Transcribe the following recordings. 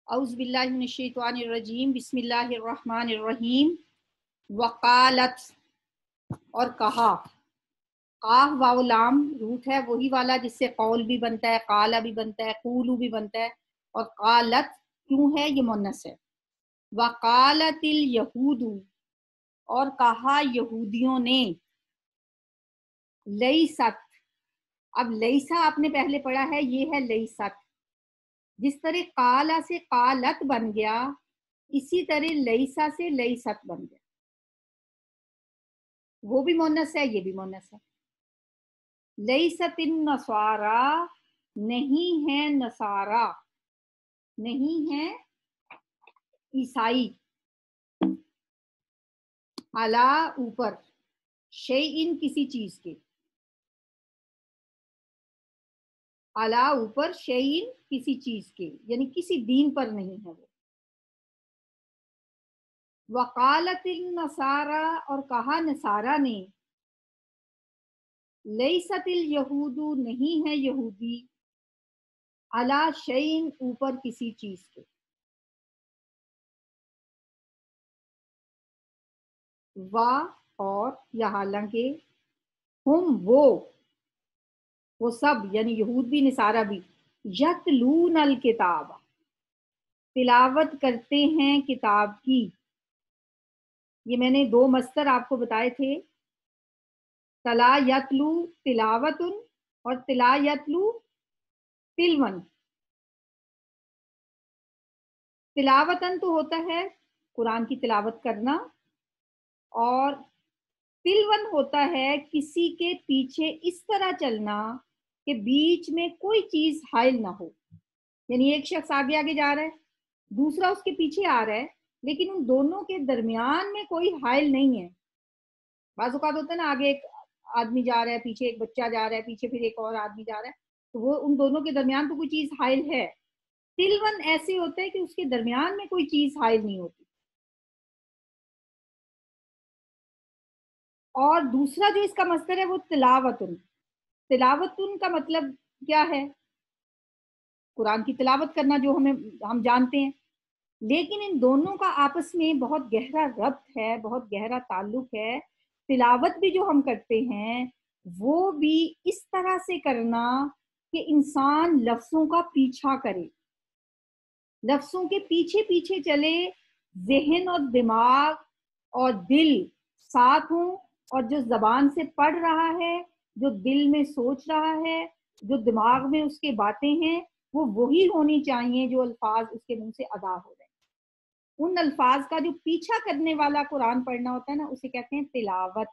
اعوذ باللہ من الشیطان الرجیم بسم اللہ الرحمن الرحیم وقالت اور کہا، قاف واو لام روٹ ہے وہی والا جس سے قول بھی بنتا ہے، قالا بھی بنتا ہے، قولو بھی بنتا ہے، اور قالت کیوں ہے یہ مؤنث ہے۔ وقالت الیہود اور کہا یہودیوں نے، لیست اب لیسا آپ نے پہلے پڑھا ہے، یہ ہے لیست۔ جس طرح قالا سے قالت بن گیا اسی طرح لیسا سے لیست بن گیا، وہ بھی مؤنث ہے یہ بھی مؤنث ہے۔ لیست النصارا نہیں ہے نصارا، نہیں ہے عیسائی، علا اوپر، شیئن کسی چیز کے، علا اوپر، شیئن کسی چیز کے، یعنی کسی دین پر نہیں ہے وہ۔ وقالت النصارا اور کہا نصارا نے، لیست الیہود نہیں ہے یہودی، علی شیئن اوپر کسی چیز کے۔ و اور یا حالانکہ، ہم وہ سب یعنی یہود بھی نصارہ بھی، یتلون الکتاب تلاوت کرتے ہیں کتاب کی۔ یہ میں نے دو مصدر آپ کو بتائے تھے، تلا یتلو تلاوتن اور تلا یتلو تلون۔ تلاوتن تو ہوتا ہے قرآن کی تلاوت کرنا، اور تلون ہوتا ہے کسی کے پیچھے اس طرح چلنا کہ بیچ میں کوئی چیز حائل نہ ہو، یعنی ایک شخص آگے آگے جا رہا ہے، دوسرا اس کے پیچھے آ رہا ہے، لیکن ان دونوں کے درمیان میں کوئی حائل نہیں ہے۔ بعض اوقات ہوتا ہے نا، آگے ایک آدمی جا رہا ہے، پیچھے ایک بچہ جا رہا ہے، پیچھے پھر ایک اور آدمی جا رہا ہے، تو وہ ان دونوں کے درمیان تو کوئی چیز حائل ہے۔ تلون ایسے ہوتا ہے کہ اس کے درمیان میں کوئی چیز حائل نہیں ہوتی۔ اور دوسرا جو اس کا مصدر ہے وہ تلاوتن۔ تلاوتن کا مطلب کیا ہے؟ قرآن کی تلاوت کرنا، جو ہم جانتے ہیں، لیکن ان دونوں کا آپس میں بہت گہرا ربط ہے، بہت گہرا تعلق ہے۔ تلاوت بھی جو ہم کرتے ہیں وہ بھی اس طرح سے کرنا کہ انسان لفظوں کا پیچھا کرے، لفظوں کے پیچھے پیچھے چلے، ذہن اور دماغ اور دل ساتھ ہوں، اور جو زبان سے پڑھ رہا ہے، جو دل میں سوچ رہا ہے، جو دماغ میں اس کے باتیں ہیں، وہ وہی ہونی چاہیے جو الفاظ اس کے منہ سے ادا ہو رہے ہیں۔ ان الفاظ کا جو پیچھا کرنے والا قرآن پڑھنا ہوتا ہے نا، اسے کہتے ہیں تلاوت۔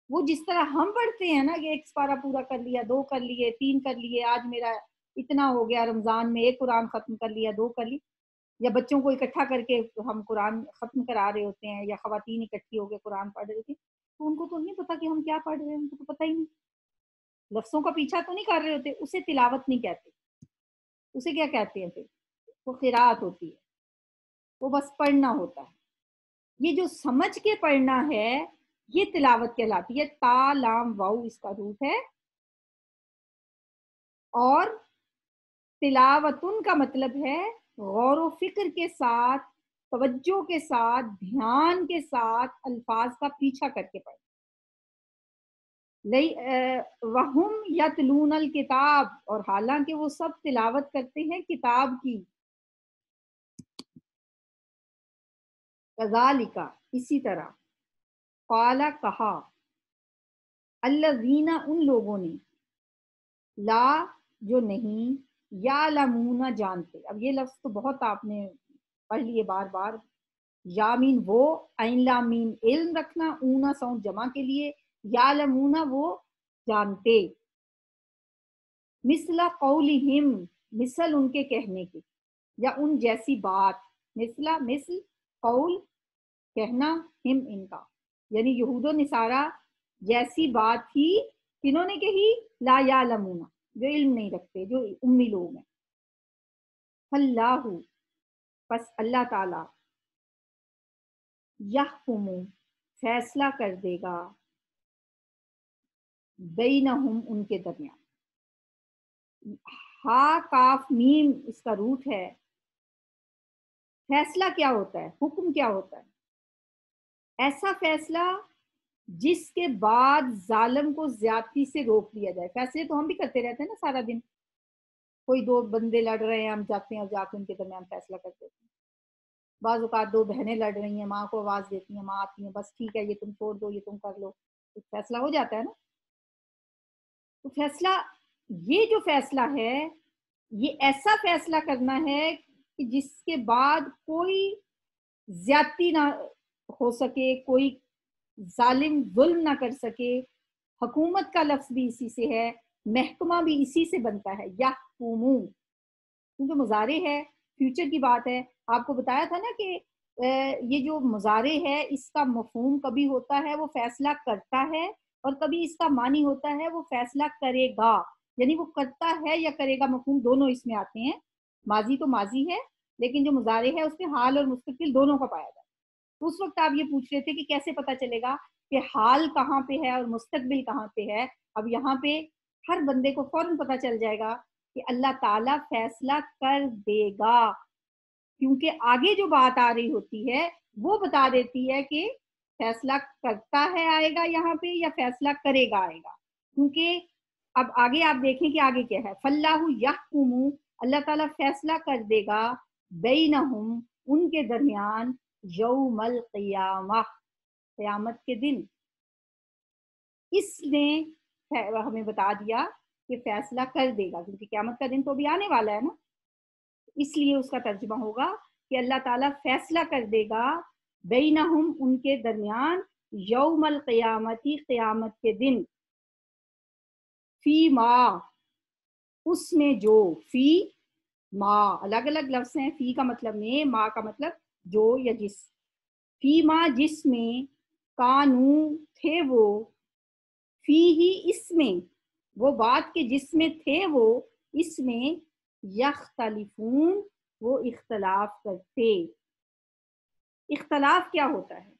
وہ جس طرح ہم پڑھتے ہیں نا کہ ایک سپارہ پورا کر لیا، 2 کر لیے، 3 کر لیے، آج میرا اتنا ہو گیا، رمضان میں ایک قرآن ختم کر لیا، 2 کر لی، یا بچوں کو اکٹھا کر کے ہم قرآن ختم کرا رہے ہوتے ہیں، یا خواتین اکٹھی ہو کے قرآن پڑھ رہی ہوتی ہیں، تو ان کو تو نہیں پتا کہ ہم کیا پڑھ رہے ہیں، ان کو تو پتہ ہی نہیں، لفظوں کا پیچھا تو نہیں کر رہے ہوتے، اسے تلاوت نہیں کہتے۔ اسے کیا کہتے ہیں؟ پھر وہ قراءت ہوتی ہے، وہ بس پڑھنا ہوتا ہے۔ یہ جو سمجھ کے پڑھنا ہے یہ تلاوت کہلاتی ہے۔ تا لام واو اس کا روٹ ہے، اور تلاوتن کا مطلب ہے غور و فکر کے ساتھ، توجہ کے ساتھ، دھیان کے ساتھ الفاظ کا پیچھا کر کے پڑھنا۔ وَهُمْ يَتْلُونَ الْكِتَابَ اور حالانکہ وہ سب تلاوت کرتے ہیں کتاب کی۔ کذالک اسی طرح، قال کہا، الذین ان لوگوں نے، لا جو نہیں، یعلمون جانتے۔ اب یہ لفظ تو بہت آپ نے پڑھ لیے بار بار، یا مین وہ، عین لام میم علم رکھنا، اونا ساؤنڈ جمع کے لیے، یعلمون وہ جانتے، مثل قولہم مثل ان کے کہنے کے، یا ان جیسی بات، مثل قول کہنا، ہم ان کا، یعنی یہود و نصارہ جیسی بات ہی کنہوں نے کہی؟ لا یعلمون، جو علم نہیں رکھتے، جو امی لوگ ہیں۔ اللہ پس اللہ تعالی، یحکم فیصلہ کر دے گا، بینہم ان کے درمیان۔ ہا کاف میم اس کا روٹ ہے، فیصلہ کیا ہوتا ہے، حکم کیا ہوتا ہے؟ ایسا فیصلہ جس کے بعد ظالم کو زیادتی سے روک دیا جائے. فیصلے تو ہم بھی کرتے رہتے ہیں نا سارا دن. کوئی دو بندے لڑ رہے ہیں، ہم جاتے ہیں اور جا کے ان کے درمیان فیصلہ کر دیتے ہیں. بعض اوقات دو بہنیں لڑ رہی ہیں، ماں کو آواز دیتی ہیں، ماں آتی ہیں، بس ٹھیک ہے یہ تم چھوڑ دو، یہ تم کر لو، فیصلہ ہو جاتا ہے نا. تو فیصلہ، یہ جو فیصلہ ہے یہ ایسا فیصلہ کرنا ہے کہ جس کے بعد کوئی زیادتی نہ ہو سکے، کوئی ظالم ظلم نہ کر سکے. حکومت کا لفظ بھی اسی سے ہے، محکمہ بھی اسی سے بنتا ہے، یحکمو، کیونکہ مضارع ہے، فیوچر کی بات ہے. آپ کو بتایا تھا نا کہ یہ جو مضارع ہے اس کا مفہوم کبھی ہوتا ہے وہ فیصلہ کرتا ہے، اور کبھی اس کا معنی ہوتا ہے وہ فیصلہ کرے گا. یعنی وہ کرتا ہے یا کرے گا، مفہوم دونوں اس میں آتے ہیں. ماضی تو ماضی ہے، لیکن جو مضارع ہے اس میں حال اور مستقبل دونوں کا پایا جاتا ہے. تو اس وقت آپ یہ پوچھ رہے تھے کہ کیسے پتا چلے گا کہ حال کہاں پہ ہے اور مستقبل کہاں پہ ہے. اب یہاں پہ ہر بندے کو فوراً پتا چل جائے گا کہ اللہ تعالیٰ فیصلہ کر دے گا، کیونکہ آگے جو بات آ رہی ہوتی ہے وہ بتا دیتی ہے کہ فیصلہ کرتا ہے آئے گا یہاں پہ، یا فیصلہ کرے گا آئے گا. کیونکہ اب آگے آپ دیکھیں کہ آگے کیا ہے، فَاللَّهُ يَحْكُمُ، اللہ تعالیٰ فیصلہ کر دے گا، بینہم، ان کے درمیان، یوم القیامہ، قیامت کے دن. اس نے ہمیں بتا دیا کہ فیصلہ کر دے گا، کیونکہ قیامت کا دن تو بھی آنے والا ہے نا. اس لیے اس کا ترجمہ ہوگا کہ اللہ تعالیٰ فیصلہ کر دے گا بینہم، ان کے درمیان، یوم القیامتی، قیامت کے دن، فی ما، اس میں جو، فی ما الگ الگ لفظ ہیں، فی کا مطلب میں، ما کا مطلب جو یا جس. فی ما، جس میں، کانو، تھے وہ، فی ہی، اس میں، وہ بات کے جس میں تھے وہ، اس میں، یختلفون، وہ اختلاف کرتے. اختلاف کیا ہوتا ہے؟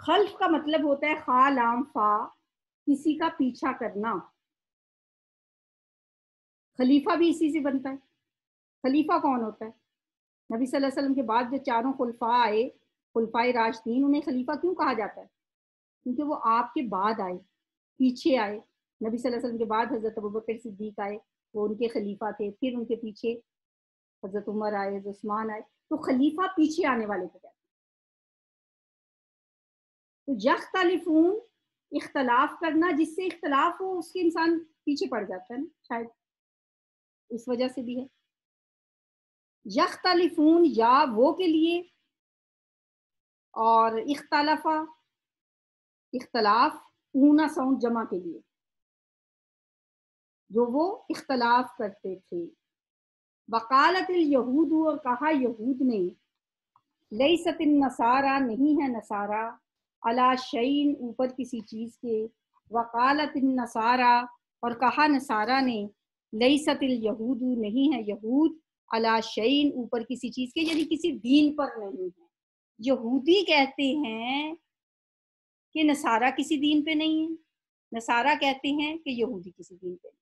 خلف کا مطلب ہوتا ہے خا لام فا، کسی کا پیچھا کرنا. خلیفہ بھی اسی سے بنتا ہے. خلیفہ کون ہوتا ہے؟ نبی صلی اللہ علیہ وسلم کے بعد جو چاروں خلفاء آئے، خلفائے راشدین، انہیں خلیفہ کیوں کہا جاتا ہے؟ کیونکہ وہ آپ کے بعد آئے، پیچھے آئے. نبی صلی اللہ علیہ وسلم کے بعد حضرت ابوبکر صدیق آئے، وہ ان کے خلیفہ تھے. پھر ان کے پیچھے حضرت عمر آئے، حضرت عثمان آئے. تو خلیفہ پیچھے آنے والے کو کہتے ہیں. تو یختلفون، اختلاف کرنا، جس سے اختلاف ہو اس کے انسان پیچھے پڑ جاتا ہے نا، شاید اس وجہ سے بھی ہے. یختلفون، یا وہ کے لیے، اور اختلافا، اختلاف، اونا ساؤنڈ جمع کے لیے، جو وہ اختلاف کرتے تھے. وقالت الیہود، اور کہا یہود نے، لیست النصارى، نہیں ہے نصارہ، علی شیء، اوپر کسی چیز کے. وقالت النصارى، اور کہا نصارہ نے، لیست الیہود، نہیں ہے یہود، علی شیء، اوپر کسی چیز کے، یعنی کسی دین پر نہیں ہے. یہودی کہتے ہیں کہ نصارہ کسی دین پہ نہیں ہے، نصارہ کہتے ہیں کہ یہودی کسی دین پہ نہیں.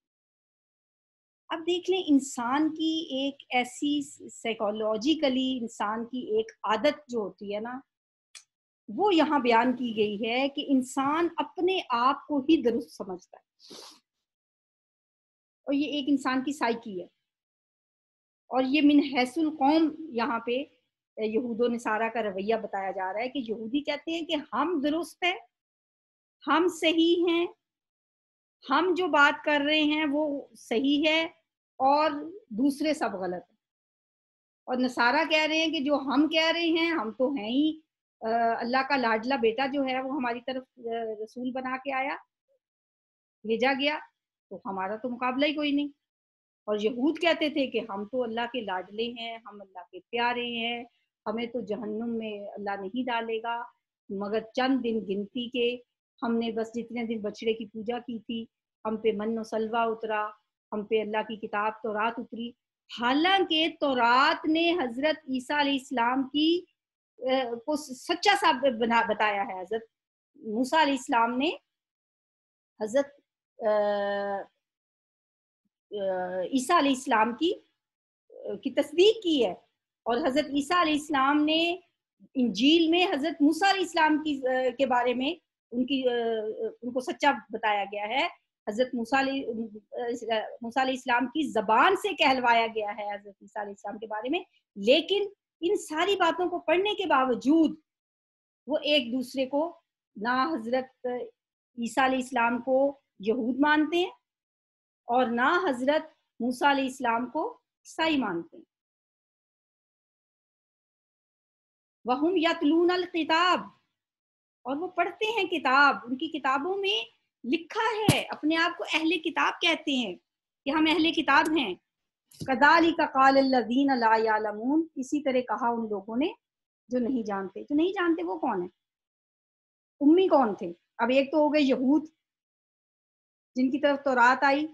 اب دیکھ لیں انسان کی ایک ایسی سائیکولوجیکلی انسان کی ایک عادت جو ہوتی ہے نا، وہ یہاں بیان کی گئی ہے کہ انسان اپنے آپ کو ہی درست سمجھتا ہے، اور یہ ایک انسان کی سائیکی ہے. اور یہ من حیث القوم یہاں پہ یہود و نصارہ کا رویہ بتایا جا رہا ہے کہ یہودی کہتے ہیں کہ ہم درست ہیں، ہم صحیح ہیں، ہم جو بات کر رہے ہیں وہ صحیح ہے، اور دوسرے سب غلط ہیں. اور نصارہ کہہ رہے ہیں کہ جو ہم کہہ رہے ہیں ہم تو ہیں ہی، اللہ کا لاڈلا بیٹا جو ہے وہ ہماری طرف رسول بنا کے آیا، بھیجا گیا، تو ہمارا تو مقابلہ ہی کوئی نہیں. اور یہود کہتے تھے کہ ہم تو اللہ کے لاڈلے ہیں، ہم اللہ کے پیارے ہیں، ہمیں تو جہنم میں اللہ نہیں ڈالے گا مگر چند دن گنتی کے. ہم نے بس جتنے دن بچڑے کی پوجا کی تھی، ہم پہ من و سلوہ اترا، ہم پہ اللہ کی کتاب تورات اتری. حالانکہ تورات نے حضرت عیسیٰ علیہ السلام کی کو سچا ثابت بتایا ہے. حضرت موسیٰ علیہ السلام نے حضرت عیسیٰ علیہ السلام کی تصدیق کی ہے. اور حضرت عیسیٰ علیہ السلام نے انجیل میں حضرت موسیٰ علیہ السلام کے بارے میں ان کو سچا بتایا گیا ہے. حضرت موسیٰ علیہ السلام کی زبان سے کہلوایا گیا ہے حضرت عیسیٰ علیہ السلام کے بارے میں. لیکن ان ساری باتوں کو پڑھنے کے باوجود وہ ایک دوسرے کو نہ حضرت عیسیٰ علیہ السلام کو یہود مانتے ہیں اور نہ حضرت موسیٰ علیہ السلام کو عیسائی مانتے ہیں. وَهُمْ يَتْلُونَ الْكِتَابَ، اور وہ پڑھتے ہیں کتاب. ان کی کتابوں میں لکھا ہے، اپنے آپ کو اہل کتاب کہتے ہیں کہ ہم اہل کتاب ہیں. كَذَلِكَ قَالَ الَّذِينَ لَا يَعْلَمُونَ، اسی طرح کہا ان لوگوں نے جو نہیں جانتے. جو نہیں جانتے وہ کون ہیں؟ امی کون تھے؟ اب ایک تو ہو گئے یہود جن کی طرف تورات آئی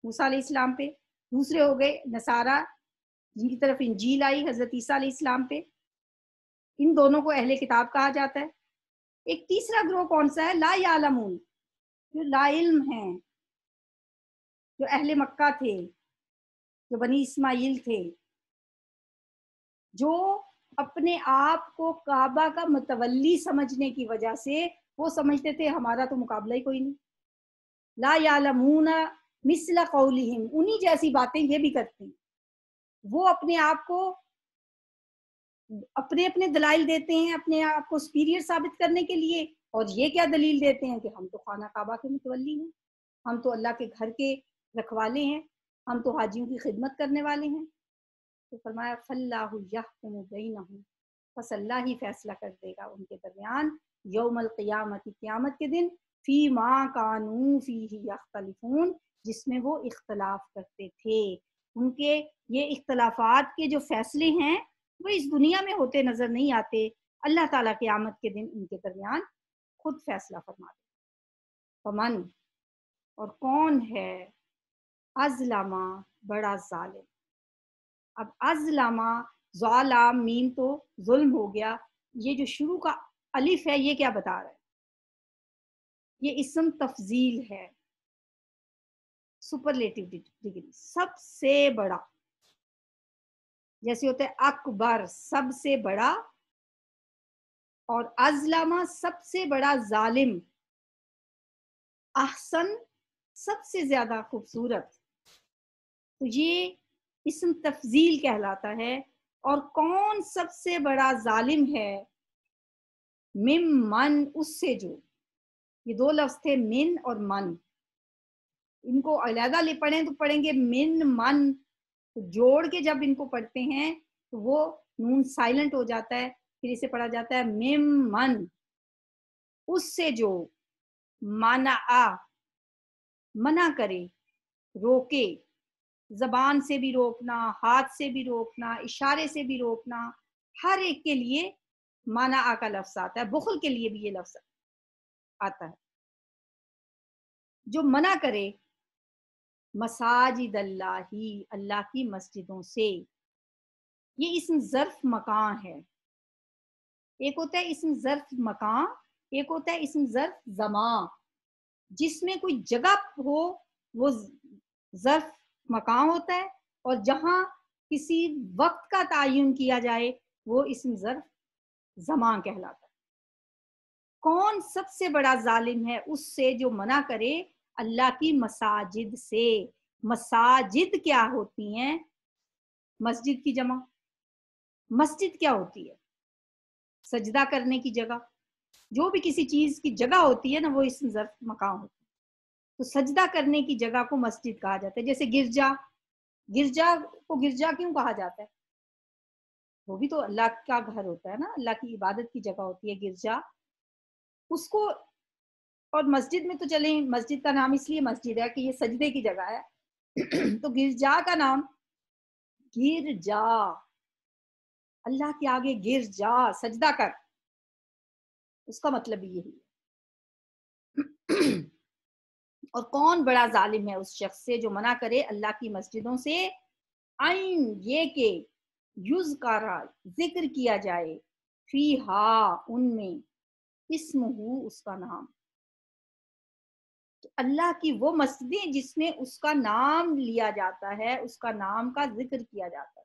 موسیٰ علیہ السلام پہ، دوسرے ہو گئے نصارہ جن کی طرف انجیل آئی حضرت عیسیٰ علیہ السلام پہ. ان دونوں کو اہل کتاب کہا جاتا ہے. ایک تیسرا گروہ کون سا ہے؟ لا یعلمون، جو لا علم ہیں، جو اہل مکہ تھے، جو بنی اسماعیل تھے، جو اپنے آپ کو کعبہ کا متولی سمجھنے کی وجہ سے وہ سمجھتے تھے ہمارا تو مقابلہ ہی کوئی نہیں. لا یعلمون مثل قولہم، انہی جیسی باتیں یہ بھی کرتے ہیں. وہ اپنے آپ کو اپنے دلائل دیتے ہیں اپنے آپ کو سپیریئر ثابت کرنے کے لیے، اور یہ کیا دلیل دیتے ہیں کہ ہم تو خانہ کعبہ کے متولی ہیں، ہم تو اللہ کے گھر کے رکھوالے ہیں، ہم تو حاجیوں کی خدمت کرنے والے ہیں. تو فرمایا فَاللَّهُ يَحْكُمُ بَيْنَهُمْ، پس اللہ ہی فیصلہ کر دے گا ان کے درمیان یوم القیامت، قیامت کے دن، فی ما کانوا فیہ یختلفون، جس میں وہ اختلاف کرتے تھے. ان کے یہ اختلافات کے جو فیصلے ہیں وہ اس دنیا میں ہوتے نظر نہیں آتے، اللہ تعالیٰ قیامت کے دن ان کے درمیان خود فیصلہ فرما دے. فمن، اور کون ہے، ازلما، بڑا ظالم. اب ازلما، ظالم، میم تو ظلم ہو گیا. یہ جو شروع کا الف ہے یہ کیا بتا رہا ہے؟ یہ اسم تفضیل ہے، سپرلیٹو ڈگری، سب سے بڑا. جیسے ہوتا ہے اکبر، سب سے بڑا، اور ازلما، سب سے بڑا ظالم، احسن، سب سے زیادہ خوبصورت. تو یہ اسم تفضیل کہلاتا ہے. اور کون سب سے بڑا ظالم ہے؟ ممن، اس سے جو. یہ دو لفظ تھے من اور من، ان کو علیحدہ لے پڑھیں تو پڑھیں گے من من، تو جوڑ کے جب ان کو پڑھتے ہیں تو وہ نون سائلنٹ ہو جاتا ہے، پھر اسے پڑھا جاتا ہے ممن، اس سے جو. منع، منع کرے، روکے، زبان سے بھی روکنا، ہاتھ سے بھی روکنا، اشارے سے بھی روکنا، ہر ایک کے لیے منع کا لفظ آتا ہے. بخل کے لیے بھی یہ لفظ آتا ہے. جو منع کرے مساجد اللہ، اللہ کی مسجدوں سے. یہ اسم ظرف مکان ہے. ایک ہوتا ہے اسم ظرف مکان، ایک ہوتا ہے اسم ظرف زمان. جس میں کوئی جگہ ہو وہ ظرف مکان ہوتا ہے، اور جہاں کسی وقت کا تعین کیا جائے وہ اسم ظرف زمان کہلاتا ہے. کون سب سے بڑا ظالم ہے؟ اس سے جو منع کرے اللہ کی مساجد سے. مساجد کیا ہوتی ہیں؟ مسجد کی جمع. مسجد کیا ہوتی ہے؟ سجدہ کرنے کی جگہ. جو بھی کسی چیز کی جگہ ہوتی ہے نا وہ اسم ظرف مکان ہوتی ہے. تو سجدہ کرنے کی جگہ کو مسجد کہا جاتا ہے. جیسے گرجا، گرجا کو گرجا کیوں کہا جاتا ہے؟ وہ بھی تو اللہ کا گھر ہوتا ہے نا، اللہ کی عبادت کی جگہ ہوتی ہے گرجا. اس کو، اور مسجد میں تو چلیں مسجد کا نام اس لیے مسجد ہے کہ یہ سجدے کی جگہ ہے. تو گرجا کا نام گرجا، اللہ کے آگے گر جا، سجدہ کر، اس کا مطلب یہی ہے. اور کون بڑا ظالم ہے اس شخص سے جو منع کرے اللہ کی مسجدوں سے، عین، یہ کہ یذکر، ذکر کیا جائے، فیہا، ان میں، اسمہ، اس کا نام. اللہ کی وہ مسجدیں جس میں اس کا نام لیا جاتا ہے، اس کا نام کا ذکر کیا جاتا ہے.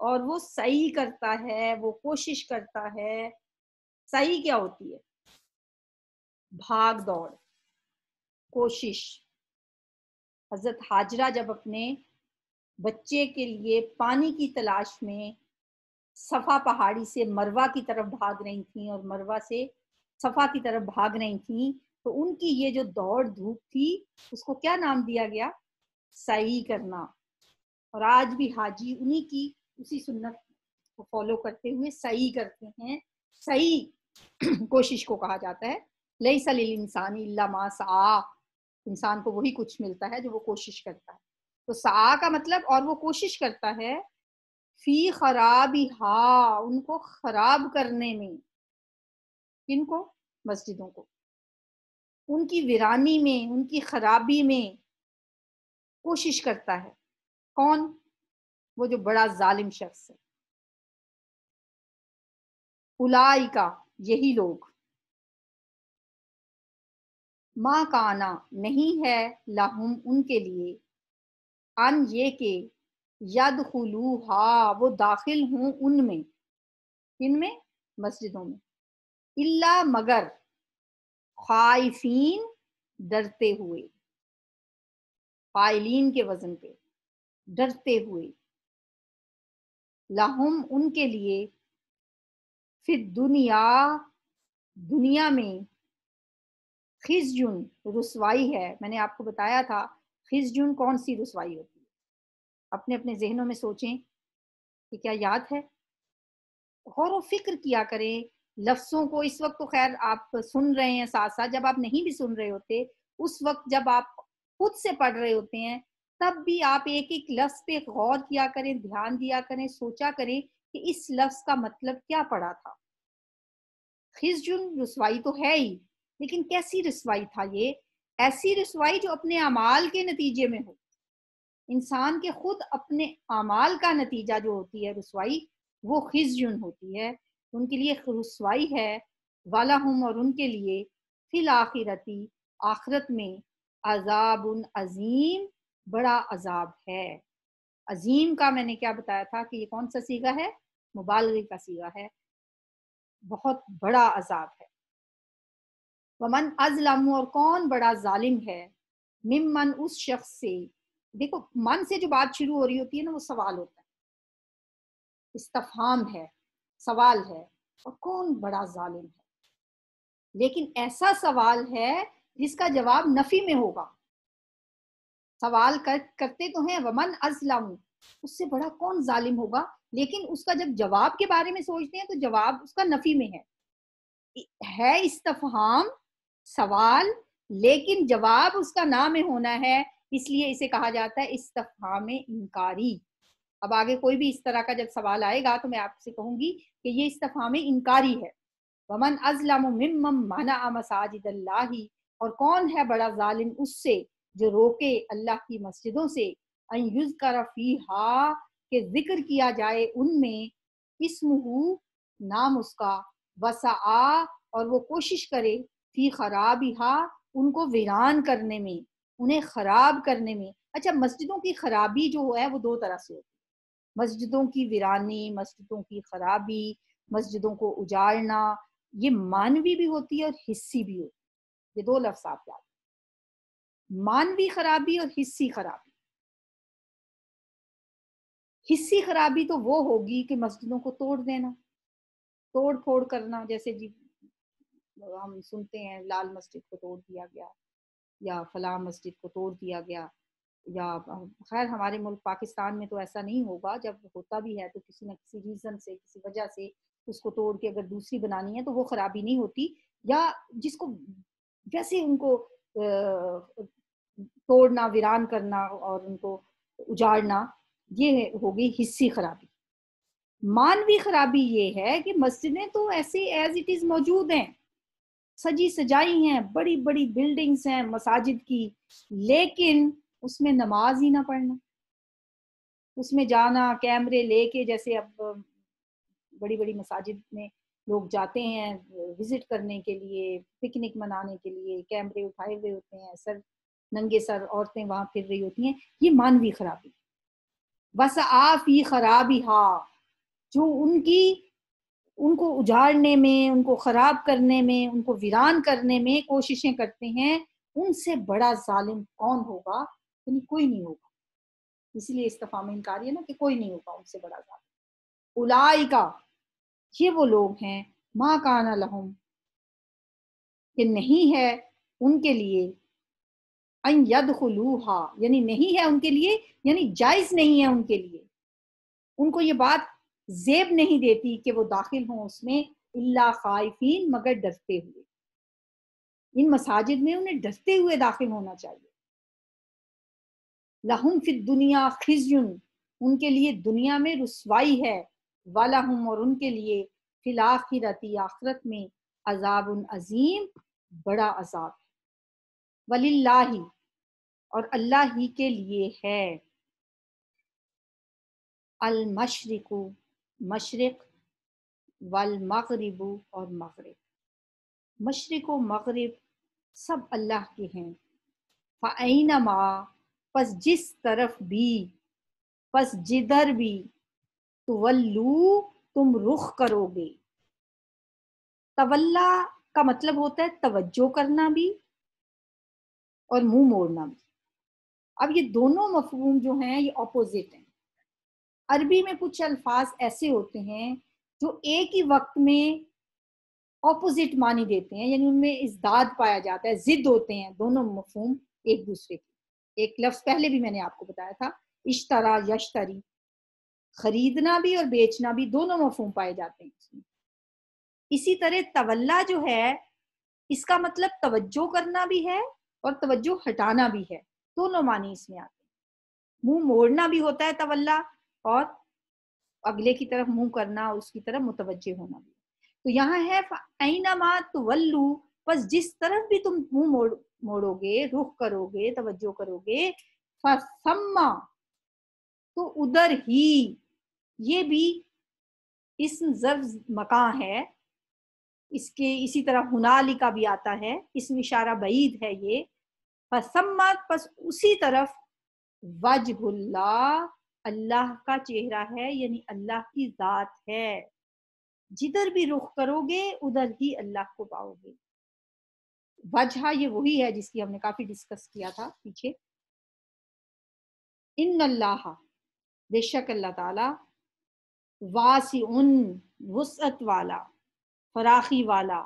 اور وہ سعی کرتا ہے، وہ کوشش کرتا ہے. سعی کیا ہوتی ہے؟ بھاگ دوڑ، کوشش. حضرت ہاجرہ جب اپنے بچے کے لیے پانی کی تلاش میں صفا پہاڑی سے مروہ کی طرف بھاگ رہی تھیں اور مروہ سے صفا کی طرف بھاگ رہی تھیں، تو ان کی یہ جو دوڑ دھوپ تھی اس کو کیا نام دیا گیا؟ سعی کرنا. اور آج بھی حاجی انہی کی اسی سنت کو فالو کرتے ہوئے سعی کرتے ہیں. سعی کوشش کو کہا جاتا ہے. لیس للانسان الا ما سعی، انسان کو وہی کچھ ملتا ہے جو وہ کوشش کرتا ہے. تو سعی کا مطلب اور وہ کوشش کرتا ہے فی خرابہا، ان کو خراب کرنے میں. کن کو؟ مسجدوں کو. ان کی ویرانی میں، ان کی خرابی میں کوشش کرتا ہے. کون؟ وہ جو بڑا ظالم شخص ہے. اولئکا، یہی لوگ. ما کانا، نہیں ہے، لہم، ان کے لیے، ان یہ کہ یدخلوہا، وہ داخل ہوں ان میں. کن میں؟ مسجدوں میں. الا، مگر، خائفین، ڈرتے ہوئے. فائلین کے وزن پہ، ڈرتے ہوئے. لہم، ان کے لیے، فی الدنیا، دنیا میں، خزیٌ، رسوائی ہے. میں نے آپ کو بتایا تھا خزیٌ کون سی رسوائی ہوتی ہے. اپنے اپنے ذہنوں میں سوچیں کہ کیا یاد ہے. غور و فکر کیا کریں لفظوں کو. اس وقت تو خیر آپ سن رہے ہیں ساتھ ساتھ، جب آپ نہیں بھی سن رہے ہوتے اس وقت جب آپ خود سے پڑھ رہے ہوتے ہیں تب بھی آپ ایک ایک لفظ پہ غور کیا کریں، دھیان دیا کریں، سوچا کریں کہ اس لفظ کا مطلب کیا پڑا تھا. خزیٌ رسوائی تو ہے ہی، لیکن کیسی رسوائی تھا یہ؟ ایسی رسوائی جو اپنے اعمال کے نتیجے میں ہو. انسان کے خود اپنے اعمال کا نتیجہ جو ہوتی ہے رسوائی، وہ خزیٌ ہوتی ہے. ان کے لیے رسوائی ہے. وَلَهُمْ، اور ان کے لیے، فی الآخرتی، آخرت میں، عذاب عظیم، بڑا عذاب ہے. عظیم کا میں نے کیا بتایا تھا کہ یہ کون سا صیغہ ہے؟ مبالغے کا صیغہ ہے. بہت بڑا عذاب ہے. ومن ازلم، اور کون بڑا ظالم ہے، ممن، اس شخص سے. دیکھو من سے جو بات شروع ہو رہی ہوتی ہے نا وہ سوال ہوتا ہے، استفہام ہے، سوال ہے. اور کون بڑا ظالم ہے، لیکن ایسا سوال ہے جس کا جواب نفی میں ہوگا. سوال کرتے تو ہیں ومن ازلم، اس سے بڑا کون ظالم ہوگا، لیکن اس کا جب جواب کے بارے میں سوچتے ہیں تو جواب اس کا نفی میں ہے استفہام، سوال، لیکن جواب اس کا نہ میں ہونا ہے، اس لیے اسے کہا جاتا ہے استفہام انکاری. اب آگے کوئی بھی اس طرح کا جب سوال آئے گا تو میں آپ سے کہوں گی کہ یہ استفہام انکاری ہے. ومن ازلم ممن منع مساجد اللہ، اور کون ہے بڑا ظالم اس سے جو روکے اللہ کی مسجدوں سے، ان یذکر فیہا، کہ ذکر کیا جائے ان میں، اسمہ، نام اس کا، وسعا، اور وہ کوشش کرے، فی خرابہا، ان کو ویران کرنے میں، انہیں خراب کرنے میں. اچھا، مسجدوں کی خرابی جو ہے وہ دو طرح سے ہوتی ہے. مسجدوں کی ویرانی، مسجدوں کی خرابی، مسجدوں کو اجاڑنا، یہ مانوی بھی ہوتی ہے اور حصی بھی ہوتی ہے. یہ دو لفظ آپ یاد رکھیں، مانوی خرابی اور حصی خرابی. حصی خرابی تو وہ ہوگی کہ مسجدوں کو توڑ دینا، توڑ پھوڑ کرنا. جیسے جی ہم سنتے ہیں لال مسجد کو توڑ دیا گیا، یا فلاں مسجد کو توڑ دیا گیا. یا خیر ہمارے ملک پاکستان میں تو ایسا نہیں ہوگا، جب ہوتا بھی ہے تو کسی نہ کسی ریزن سے، کسی وجہ سے اس کو توڑ کے اگر دوسری بنانی ہے تو وہ خرابی نہیں ہوتی. یا جس کو ویسے ان کو توڑنا، ویران کرنا اور ان کو اجاڑنا، یہ ہوگی حصی خرابی. مانوی خرابی یہ ہے کہ مسجدیں تو ایسے ایز اٹ از موجود ہیں، سجی سجائی ہیں، بڑی بڑی بلڈنگز ہیں مساجد کی، لیکن اس میں نماز ہی نہ پڑھنا، اس میں جانا کیمرے لے کے. جیسے اب بڑی بڑی مساجد میں لوگ جاتے ہیں وزٹ کرنے کے لیے، پکنک منانے کے لیے، کیمرے اٹھائے ہوئے ہوتے ہیں، سر ننگے سر عورتیں وہاں پھر رہی ہوتی ہیں. یہ مانوی خرابی. وسعا فی خرابہا، جو ان کو اجاڑنے میں، ان کو خراب کرنے میں، ان کو ویران کرنے میں کوششیں کرتے ہیں، ان سے بڑا ظالم کون ہوگا؟ یعنی کوئی نہیں ہوگا. اس لیے استفہام انکاری ہے نا، کہ کوئی نہیں ہوگا ان سے بڑا ظالم. اولئک، یہ وہ لوگ ہیں، ما کان لہم، کہ نہیں ہے ان کے لیے، ان یدخلوہا، یعنی نہیں ہے ان کے لیے، یعنی جائز نہیں ہے ان کے لیے، ان کو یہ بات زیب نہیں دیتی کہ وہ داخل ہوں اس میں، الا خائفین، مگر ڈرتے ہوئے. ان مساجد میں انہیں ڈرتے ہوئے داخل ہونا چاہیے. لہم فی الدنیا خزی، ان کے لیے دنیا میں رسوائی ہے، ولہم، اور ان کے لیے فی الآخرۃ، آخرت میں عذاب عظیم، بڑا عذاب ہے. وللہ، اور اللہ ہی کے لیے ہے، المشرق، مشرق، والمغرب، اور مغرب. مشرق و مغرب سب اللہ کے ہیں. فَأَيْنَمَا، پس جس طرف بھی، پس جدھر بھی، تولو، تم رخ کرو گے. تولا کا مطلب ہوتا ہے توجہ کرنا بھی اور منہ موڑنا بھی. اب یہ دونوں مفہوم جو ہیں یہ اپوزٹ ہیں. عربی میں کچھ الفاظ ایسے ہوتے ہیں جو ایک ہی وقت میں اپوزٹ معنی دیتے ہیں، یعنی ان میں ازداد پایا جاتا ہے، ضد ہوتے ہیں دونوں مفہوم ایک دوسرے کے. ایک لفظ پہلے بھی میں نے آپ کو بتایا تھا، اشترا، یشتری، خریدنا بھی اور بیچنا بھی، دونوں مفہوم پائے جاتے ہیں اس میں. اسی طرح تولا جو ہے، اس کا مطلب توجہ کرنا بھی ہے اور توجہ ہٹانا بھی ہے، دونوں معنی اس میں آتے ہیں. منہ موڑنا بھی ہوتا ہے تولا، اور اگلے کی طرف منہ کرنا، اس کی طرف متوجہ ہونا بھی. تو یہاں ہے فَأَيْنَمَا تُوَلُّوا، پس جس طرف بھی تم منہ موڑو گے، رخ کرو گے، توجہ کرو گے، فَثَمَّ، تو ادھر ہی. یہ بھی اسم ظرف مکان ہے، اس کے اسی طرح ہنالک بھی آتا ہے، اسم اشارہ بعید ہے یہ. فَثَمَّ، پس اسی طرف، وجہ اللہ، اللہ کا چہرہ ہے، یعنی اللہ کی ذات ہے. جدھر بھی رخ کرو گے ادھر ہی اللہ کو پاؤ گے. وجہ یہ وہی ہے جس کی ہم نے کافی ڈسکس کیا تھا پیچھے. ان اللہ، بے شک اللہ تعالی، واسع، وسعت والا، فراخی والا.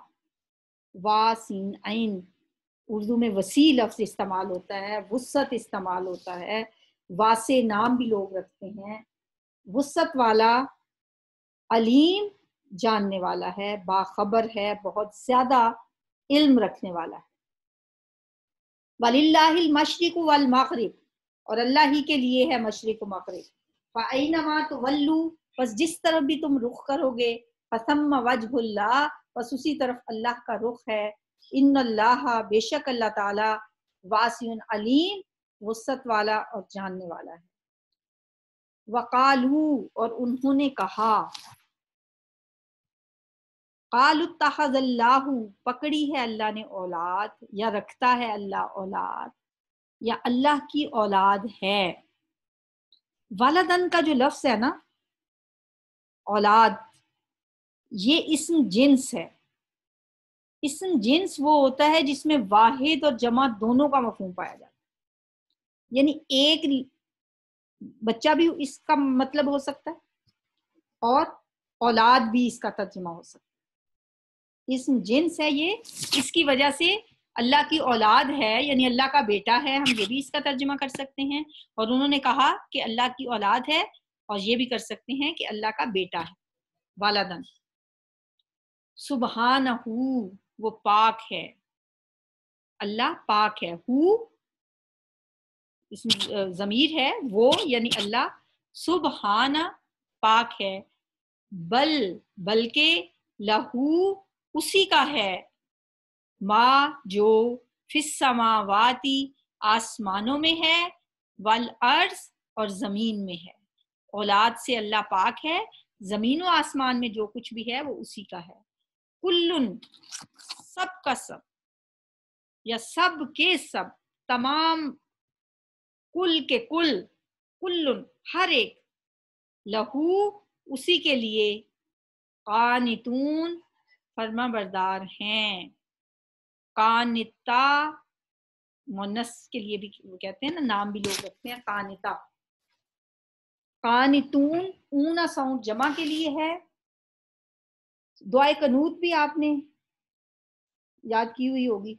واسع عین، اردو میں وسیع لفظ استعمال ہوتا ہے، وسعت استعمال ہوتا ہے، واسع نام بھی لوگ رکھتے ہیں. وسعت والا، علیم، جاننے والا ہے، باخبر ہے، بہت زیادہ علم رکھنے والا ہے. وَلِلَّهِ الْمَشْرِقُ وَالْمَغْرِبُ، اور اللہ ہی کے لیے ہے مشرق و مغرب. فَأَيْنَمَا تُوَلُّوا، پس جس طرف بھی تم رخ کرو گے، فَثَمَّ وَجْهُ اللَّهِ، پس اسی طرف اللہ کا رخ ہے. ان اللہ، بے شک اللہ تعالی، واسع علیم، وسعت والا اور جاننے والا ہے. وقالو، اور انہوں نے کہا، قالوا اتخذ اللہ، پکڑی ہے اللہ نے اولاد، یا رکھتا ہے اللہ اولاد، یا اللہ کی اولاد ہے. ولدن کا جو لفظ ہے نا، اولاد، یہ اسم جنس ہے. اسم جنس وہ ہوتا ہے جس میں واحد اور جمع دونوں کا مفہوم پایا جاتا ہے. یعنی ایک بچہ بھی اس کا مطلب ہو سکتا ہے اور اولاد بھی اس کا ترجمہ ہو سکتا ہے. اسم جنس ہے یہ، اس کی وجہ سے اللہ کی اولاد ہے، یعنی اللہ کا بیٹا ہے، ہم یہ بھی اس کا ترجمہ کر سکتے ہیں. اور انہوں نے کہا کہ اللہ کی اولاد ہے، اور یہ بھی کر سکتے ہیں کہ اللہ کا بیٹا ہے، والدن. سبحانہ، وہ پاک ہے، اللہ پاک ہے. اس میں ضمیر ہے وہ، یعنی اللہ. سبحانہ، پاک ہے. بلکہ لہو، اسی کا ہے، ما، جو، فی السماواتی، آسمانوں میں ہے، والارض، اور زمین میں ہے. اولاد سے اللہ پاک ہے، زمین و آسمان میں جو کچھ بھی ہے وہ اسی کا ہے. کلن، سب کا سب، یا سب کے سب، تمام، کل کے کل، کل ہر ایک، لہو اسی کے لیے، قانتون فرما بردار ہیں، قانتا مونس کے لیے بھی وہ کہتے ہیں نا، نام بھی لوگ رکھتے ہیں قانتا، قانتون اونہ ساؤنڈ جمع کے لیے ہے۔ دعائے قنوت بھی آپ نے یاد کی ہوئی ہوگی،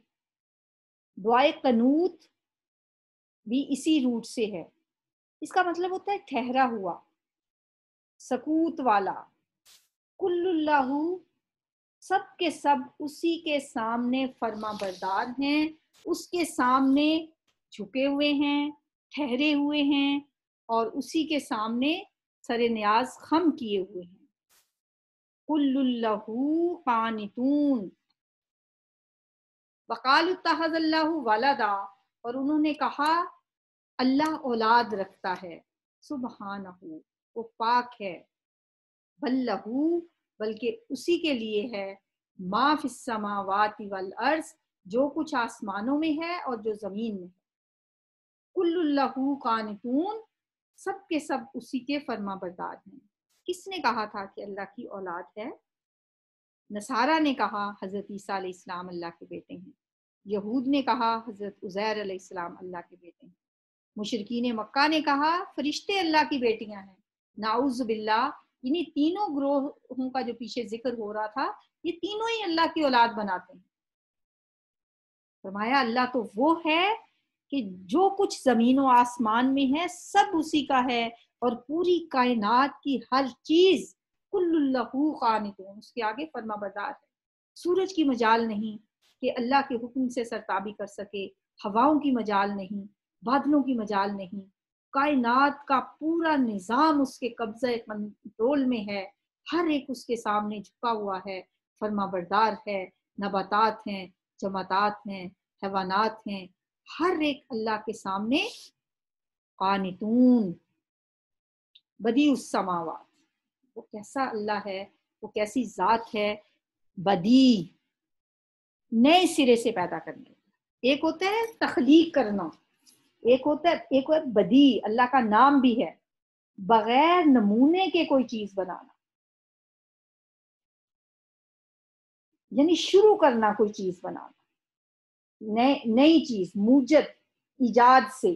دعائے قنوت بھی اسی روٹ سے ہے، اس کا مطلب ہوتا ہے ٹھہرا ہوا، سکوت والا۔ کل اللہ سب کے سب اسی کے سامنے فرما بردار ہیں، اس کے سامنے جھکے ہوئے ہیں، ٹھہرے ہوئے ہیں، اور اسی کے سامنے سر نیاز خم کیے ہوئے ہیں۔ کل اللہ قانتون، وقالوا اتخذ اللہ ولدا، اور انہوں نے کہا اللہ اولاد رکھتا ہے، سبحانہ وہ پاک ہے، بل لہو بلکہ اسی کے لیے ہے، ما فی السماوات والارض جو کچھ آسمانوں میں ہے اور جو زمین میں ہے۔ کل اللہ قانتون سب کے سب اسی کے فرما بردار ہیں۔ کس نے کہا تھا کہ اللہ کی اولاد ہے؟ نصارہ نے کہا حضرت عیسیٰ علیہ السلام اللہ کے بیٹے ہیں، یہود نے کہا حضرت عزیر علیہ السلام اللہ کے بیٹے ہیں، مشرکین مکہ نے کہا فرشتے اللہ کی بیٹیاں ہیں۔ نعوذ باللہ، انہی تینوں گروہوں کا جو پیچھے ذکر ہو رہا تھا، یہ تینوں ہی اللہ کی اولاد بناتے ہیں۔ فرمایا اللہ تو وہ ہے کہ جو کچھ زمین و آسمان میں ہے سب اسی کا ہے، اور پوری کائنات کی ہر چیز کل اللہ قانتون، اس کے آگے فرما بردار ہے۔ سورج کی مجال نہیں کہ اللہ کے حکم سے سرتابی کر سکے، ہواؤں کی مجال نہیں، بادلوں کی مجال نہیں، کائنات کا پورا نظام اس کے قبضے کنٹرول میں ہے، ہر ایک اس کے سامنے جھکا ہوا ہے، فرما بردار ہے۔ نباتات ہیں، جمادات ہیں، حیوانات ہیں، ہر ایک اللہ کے سامنے قانتون۔ بدیع السماوات، وہ کیسا اللہ ہے، وہ کیسی ذات ہے، بدیع نئے سرے سے پیدا کرنے۔ ایک ہوتا ہے تخلیق کرنا، ایک ہے بدیع، اللہ کا نام بھی ہے، بغیر نمونے کے کوئی چیز بنانا، یعنی شروع کرنا کوئی چیز بنانا، نئی چیز، موجد، ایجاد سے،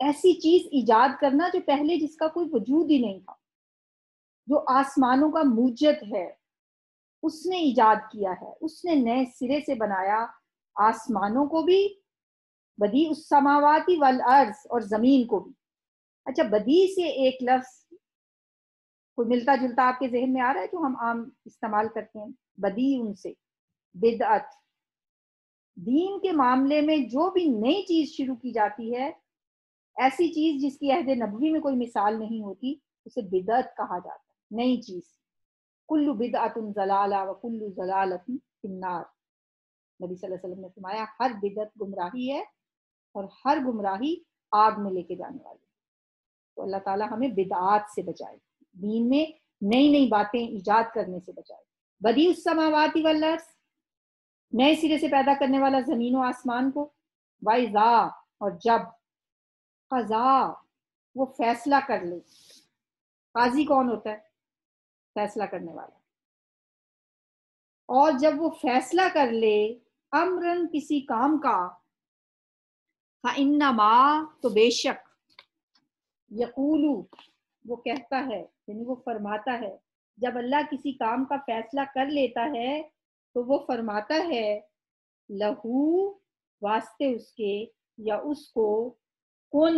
ایسی چیز ایجاد کرنا جو پہلے جس کا کوئی وجود ہی نہیں تھا، جو آسمانوں کا موجد ہے، اس نے ایجاد کیا ہے، اس نے نئے سرے سے بنایا آسمانوں کو بھی، بدیع السماوات والارض، اور زمین کو بھی۔ اچھا، بدیع سے ایک لفظ کوئی ملتا جلتا آپ کے ذہن میں آ رہا ہے جو ہم عام استعمال کرتے ہیں؟ بدیع ان سے بدعت، دین کے معاملے میں جو بھی نئی چیز شروع کی جاتی ہے، ایسی چیز جس کی عہد نبوی میں کوئی مثال نہیں ہوتی، اسے بدعت کہا جاتا ہے، نئی چیز۔ کل بدعت ضلالہ وکل ضلالۃ فی النار، نبی صلی اللہ علیہ وسلم نے فرمایا ہر بدعت گمراہی ہے اور ہر گمراہی آگ میں لے کے جانے والی ہے۔ تو اللہ تعالیٰ ہمیں بدعات سے بچائے، دین میں نئی نئی باتیں ایجاد کرنے سے بچائے۔ بدیع السماوات والارض، نئے سرے سے پیدا کرنے والا زمین و آسمان کو، وَإِذَا، اور جب، قضا وہ فیصلہ کر لے۔ قاضی کون ہوتا ہے؟ فیصلہ کرنے والا۔ اور جب وہ فیصلہ کر لے امرن کسی کام کا، فَإِنَّمَا تو بے شک، یقولو وہ کہتا ہے، یعنی وہ فرماتا ہے، جب اللہ کسی کام کا فیصلہ کر لیتا ہے تو وہ فرماتا ہے لہو واسطے اس کے، یا اس کو، کن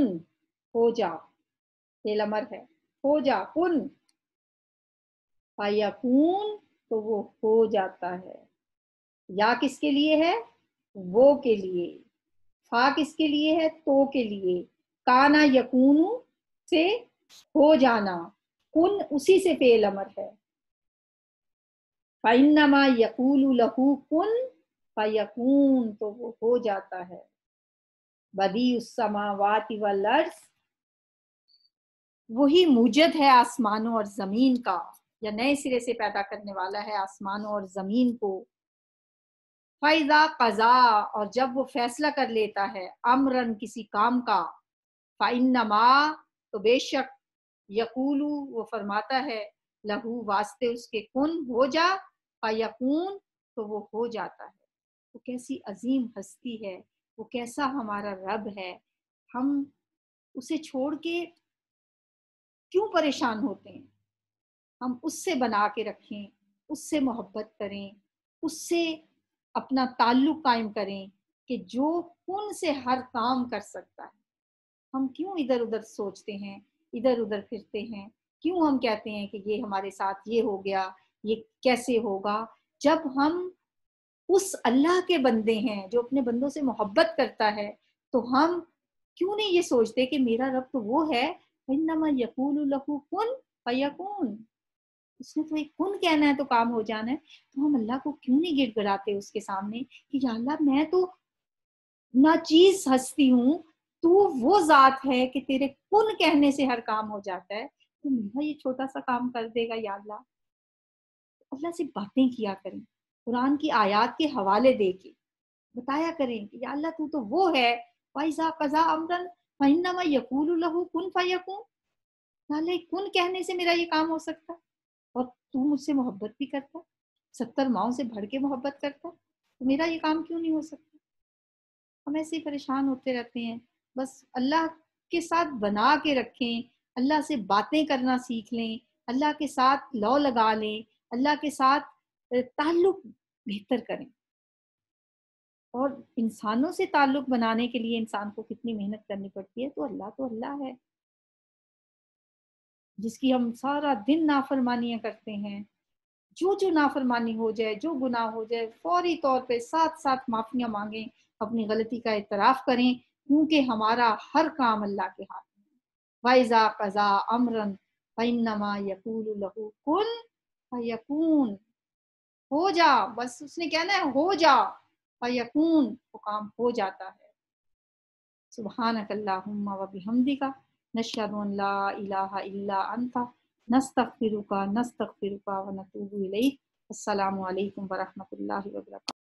ہو جا، فعل امر ہے، ہو جا، کن، فیکون تو وہ ہو جاتا ہے۔ یا کس کے لیے ہے؟ وہ کے لیے۔ فا کس کے لیے ہے؟ تو کے لیے۔ کانا یکونو سے ہو جانا، کن اسی سے فعل امر ہے۔ فَإِنَّمَا يَقُولُ لَهُ كُن فَيَكُونُ تو وہ ہو جاتا ہے۔ بدیع السماوات والارض، وہی موجد ہے آسمانوں اور زمین کا، یا نئے سرے سے پیدا کرنے والا ہے آسمانوں اور زمین کو۔ فَإِذَا قَضَىٰ اور جب وہ فیصلہ کر لیتا ہے امرن کسی کام کا، فَإِنَّمَا تو بے شک یقولو وہ فرماتا ہے لہو واسطے اس کے کن ہو جا فیکون تو وہ ہو جاتا ہے۔ وہ کیسی عظیم ہستی ہے، وہ کیسا ہمارا رب ہے، ہم اسے چھوڑ کے کیوں پریشان ہوتے ہیں؟ ہم اس سے بنا کے رکھیں، اس سے محبت کریں، اس سے اپنا تعلق قائم کریں کہ جو کن سے ہر کام کر سکتا ہے۔ ہم کیوں ادھر ادھر سوچتے ہیں، ادھر ادھر پھرتے ہیں؟ کیوں ہم کہتے ہیں کہ یہ ہمارے ساتھ یہ ہو گیا، یہ کیسے ہوگا؟ جب ہم اس اللہ کے بندے ہیں جو اپنے بندوں سے محبت کرتا ہے تو ہم کیوں نہیں یہ سوچتے کہ میرا رب تو وہ ہے انما یقول لہ کن فیکون، اس نے تو ایک کن کہنا ہے تو کام ہو جانا ہے۔ تو ہم اللہ کو کیوں نہیں گڑ گڑاتے اس کے سامنے کہ یا اللہ میں تو ناچیز ہستی ہوں، تو وہ ذات ہے کہ تیرے کن کہنے سے ہر کام ہو جاتا ہے، تو میرا یہ چھوٹا سا کام کر دے گا یا اللہ؟ اللہ سے باتیں کیا کریں، قرآن کی آیات کے حوالے دے کے بتایا کریں کہ یا اللہ تو وہ ہے وَإِذَا قَضَىٰ أَمْرًا فَإِنَّمَا يَقُولُ لَهُ كُن فَيَكُونُ، یا اللہ کن کہنے سے میرا یہ کام ہو سکتا ہے، اور تو مجھ سے محبت بھی کرتا، 70 ماؤں سے بڑھ کے محبت کرتا، تو میرا یہ کام کیوں نہیں ہو سکتا؟ ہم ایسے ہی پریشان ہوتے رہتے ہیں۔ بس اللہ کے ساتھ بنا کے رکھیں، اللہ سے باتیں کرنا سیکھ لیں، اللہ کے ساتھ لو لگا لیں، اللہ کے ساتھ تعلق بہتر کریں۔ اور انسانوں سے تعلق بنانے کے لیے انسان کو کتنی محنت کرنی پڑتی ہے، تو اللہ ہے جس کی ہم سارا دن نافرمانیاں کرتے ہیں۔ جو نافرمانی ہو جائے، جو گناہ ہو جائے، فوری طور پہ ساتھ ساتھ معافیاں مانگیں، اپنی غلطی کا اعتراف کریں، کیونکہ ہمارا ہر کام اللہ کے ہاتھ میں ہے۔ وَإِذَا قَضَىٰ أَمْرًا فَإِنَّمَا يَقُولُ لَهُ كُن فَيَكُونُ، ہو جا، بس اس نے کہنا ہے ہو جا، فَيَكُونُ وہ کام ہو جاتا ہے۔ سبحانک اللہم و بحمدک نشہد ان لا الہ الا انت نستغفرک و نتوب الیک۔ السلام علیکم ورحمۃ اللہ وبرکاتہ۔